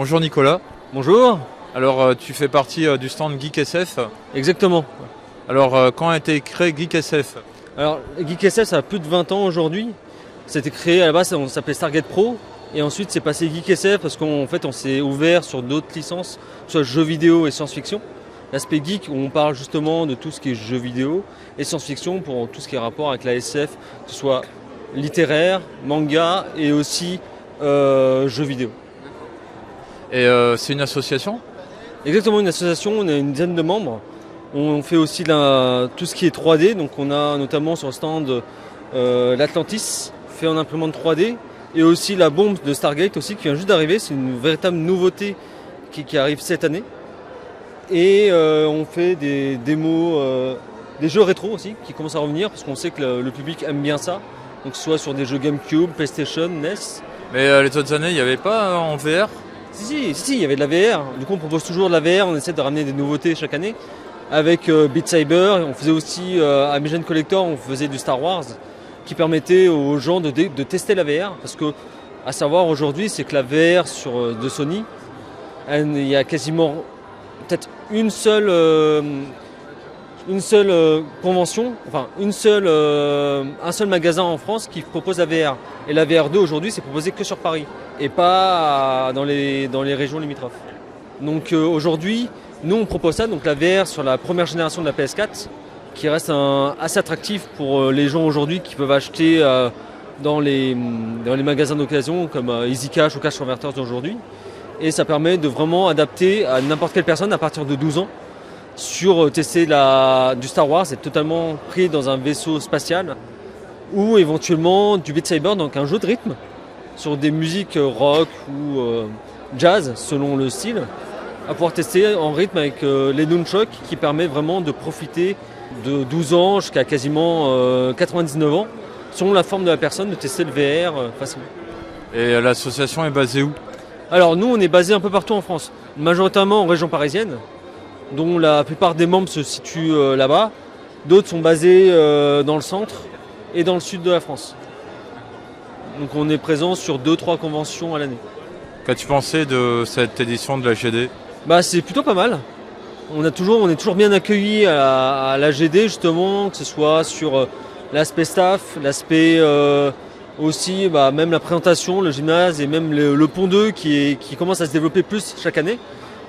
Bonjour Nicolas. Bonjour. Alors tu fais partie du stand Geek SF. Exactement. Alors quand a été créé Geek SF? Alors Geek SF ça a plus de 20 ans aujourd'hui. C'était créé à la base, on s'appelait Stargate Pro. Et ensuite c'est passé Geek SF parce qu'en fait on s'est ouvert sur d'autres licences, soit jeux vidéo et science-fiction. L'aspect geek où on parle justement de tout ce qui est jeux vidéo et science-fiction pour tout ce qui est rapport avec la SF, que ce soit littéraire, manga et aussi jeux vidéo. Et c'est une association? Exactement, une association, on a une dizaine de membres. On fait aussi tout ce qui est 3D, donc on a notamment sur le stand l'Atlantis, fait en imprimante 3D, et aussi la bombe de Stargate aussi qui vient juste d'arriver, c'est une véritable nouveauté qui arrive cette année. Et on fait des démos, des jeux rétro aussi qui commencent à revenir, parce qu'on sait que le public aime bien ça, donc soit sur des jeux GameCube, PlayStation, NES. Mais les autres années, il n'y avait pas en VR? Si, il y avait de la VR. Du coup, on propose toujours de la VR. On essaie de ramener des nouveautés chaque année. Avec Beat Saber, on faisait aussi à Mission Collector, on faisait du Star Wars qui permettait aux gens de tester la VR. Parce que, à savoir aujourd'hui, c'est que la VR de Sony, il y a quasiment peut-être un seul magasin en France qui propose la VR. Et la VR2 aujourd'hui, c'est proposé que sur Paris et pas dans les régions limitrophes. Donc aujourd'hui, nous on propose ça, donc la VR sur la première génération de la PS4, qui reste assez attractif pour les gens aujourd'hui qui peuvent acheter dans les magasins d'occasion comme Easy Cash ou Cash Converters d'aujourd'hui. Et ça permet de vraiment adapter à n'importe quelle personne à partir de 12 ans sur tester du Star Wars, être totalement pris dans un vaisseau spatial ou éventuellement du Beat Saber, donc un jeu de rythme sur des musiques rock ou jazz selon le style, à pouvoir tester en rythme avec les nunchucks qui permet vraiment de profiter de 12 ans jusqu'à quasiment 99 ans selon la forme de la personne, de tester le VR facilement. Et l'association est basée où? Alors nous on est basé un peu partout en France, majoritairement en région parisienne, dont la plupart des membres se situent là-bas. D'autres sont basés dans le centre et dans le sud de la France. Donc on est présent sur 2-3 conventions à l'année. Qu'as-tu pensé de cette édition de la GD? C'est plutôt pas mal. On est toujours bien accueillis à la GD justement, que ce soit sur l'aspect staff, l'aspect aussi même la présentation, le gymnase et même le pont 2 qui commence à se développer plus chaque année.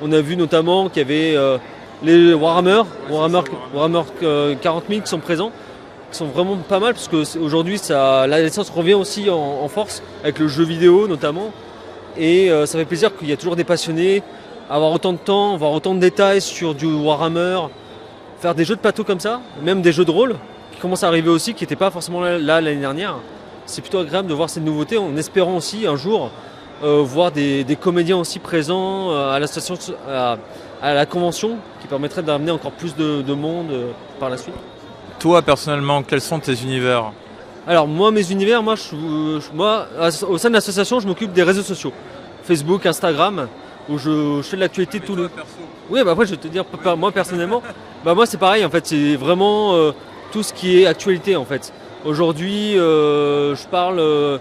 On a vu notamment qu'il y avait les Warhammer 40 000 qui sont présents, qui sont vraiment pas mal parce qu'aujourd'hui la licence revient aussi en force avec le jeu vidéo notamment. Et ça fait plaisir qu'il y a toujours des passionnés, avoir autant de temps, avoir autant de détails sur du Warhammer, faire des jeux de plateau comme ça, même des jeux de rôle qui commencent à arriver aussi, qui n'étaient pas forcément là l'année dernière. C'est plutôt agréable de voir cette nouveauté en espérant aussi un jour voir des comédiens aussi présents à la convention qui permettrait d'amener encore plus de monde par la suite. Toi personnellement, quels sont tes univers? Alors moi mes univers, moi au sein de l'association je m'occupe des réseaux sociaux. Facebook, Instagram, où je fais de l'actualité tout le... Oui après je vais te dire moi personnellement, moi c'est pareil en fait, c'est vraiment tout ce qui est actualité en fait. Aujourd'hui je parle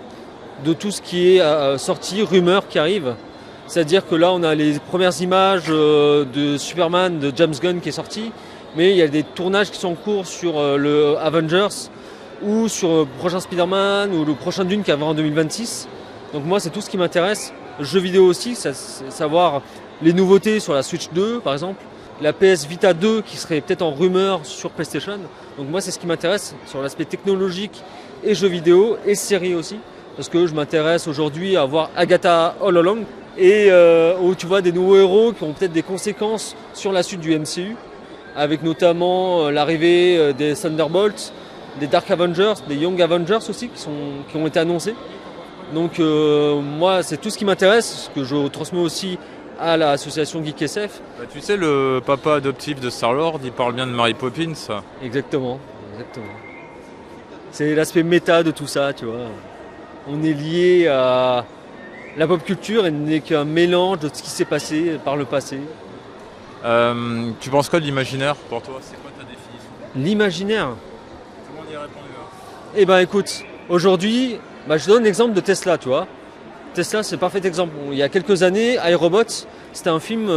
de tout ce qui est sorti, rumeurs qui arrivent. C'est-à-dire que là on a les premières images de Superman de James Gunn qui est sorti, mais il y a des tournages qui sont en cours sur le Avengers ou sur le prochain Spider-Man ou le prochain Dune qui arrivera en 2026. Donc moi c'est tout ce qui m'intéresse. Jeux vidéo aussi, savoir les nouveautés sur la Switch 2 par exemple, la PS Vita 2 qui serait peut-être en rumeur sur PlayStation. Donc moi c'est ce qui m'intéresse sur l'aspect technologique et jeux vidéo et séries aussi. Parce que je m'intéresse aujourd'hui à voir Agatha All Along et où tu vois des nouveaux héros qui ont peut-être des conséquences sur la suite du MCU, avec notamment l'arrivée des Thunderbolts, des Dark Avengers, des Young Avengers aussi qui ont été annoncés. Donc moi c'est tout ce qui m'intéresse, ce que je transmets aussi à l'association Geek SF. Tu sais, le papa adoptif de Star-Lord, il parle bien de Mary Poppins. Exactement. C'est l'aspect méta de tout ça, tu vois. On est lié à la pop culture et n'est qu'un mélange de ce qui s'est passé par le passé. Tu penses quoi de l'imaginaire pour toi? C'est quoi ta définition? L'imaginaire? Comment on y répond? Écoute, aujourd'hui, je donne l'exemple de Tesla, tu vois. Tesla, c'est un parfait exemple. Il y a quelques années, iRobot, c'était un film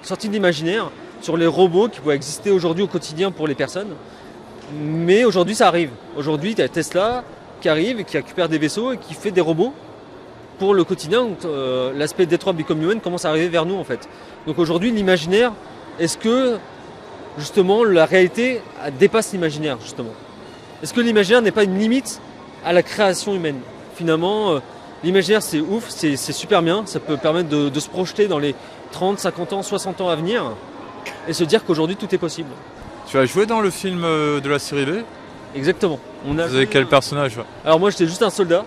sorti de l'imaginaire sur les robots qui pouvaient exister aujourd'hui au quotidien pour les personnes. Mais aujourd'hui, ça arrive. Aujourd'hui, il y a Tesla qui arrive, qui récupère des vaisseaux et qui fait des robots pour le quotidien. Donc, l'aspect Detroit Become Human commence à arriver vers nous en fait. Donc aujourd'hui, l'imaginaire, est-ce que justement la réalité dépasse l'imaginaire justement? Est-ce que l'imaginaire n'est pas une limite à la création humaine? Finalement, l'imaginaire c'est ouf, c'est super bien, ça peut permettre de se projeter dans les 30, 50 ans, 60 ans à venir et se dire qu'aujourd'hui tout est possible. Tu as joué dans le film de la série B? Exactement. Vous avez quel personnage? Alors moi j'étais juste un soldat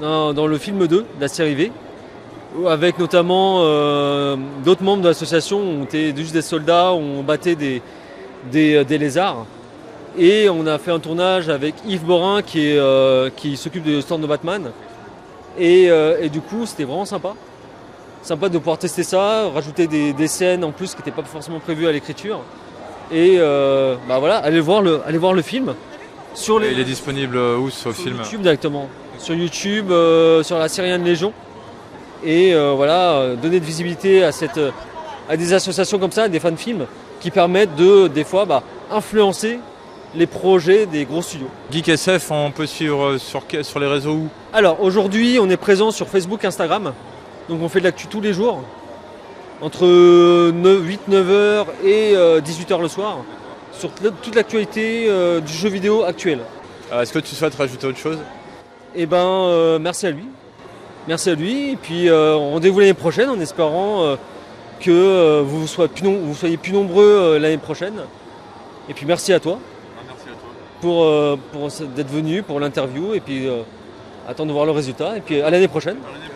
dans le film 2 de la série V, avec notamment d'autres membres de l'association. On était juste des soldats, on battait des lézards. Et on a fait un tournage avec Yves Borin qui s'occupe de stand de Batman. Et du coup c'était vraiment sympa. Sympa de pouvoir tester ça, rajouter des scènes en plus qui n'étaient pas forcément prévues à l'écriture. Et voilà, allez voir le film. Il est disponible où ce film? Sur YouTube directement. Sur YouTube, sur la Syrienne Légion. Et voilà, donner de visibilité à des associations comme ça, à des fans films, qui permettent des fois influencer les projets des gros studios. Geek SF, on peut suivre sur les réseaux où? Alors aujourd'hui, on est présent sur Facebook, Instagram. Donc on fait de l'actu tous les jours, entre 8-9h et 18h le soir, sur toute l'actualité du jeu vidéo actuel. Est-ce que tu souhaites rajouter autre chose? Eh ben, merci à lui. Merci à lui. Et puis rendez-vous l'année prochaine en espérant que vous soyez plus nombreux l'année prochaine. Et puis merci à toi. Merci à toi. Pour d'être venu pour l'interview. Et puis attendre de voir le résultat. Et puis à l'année prochaine. À l'année prochaine.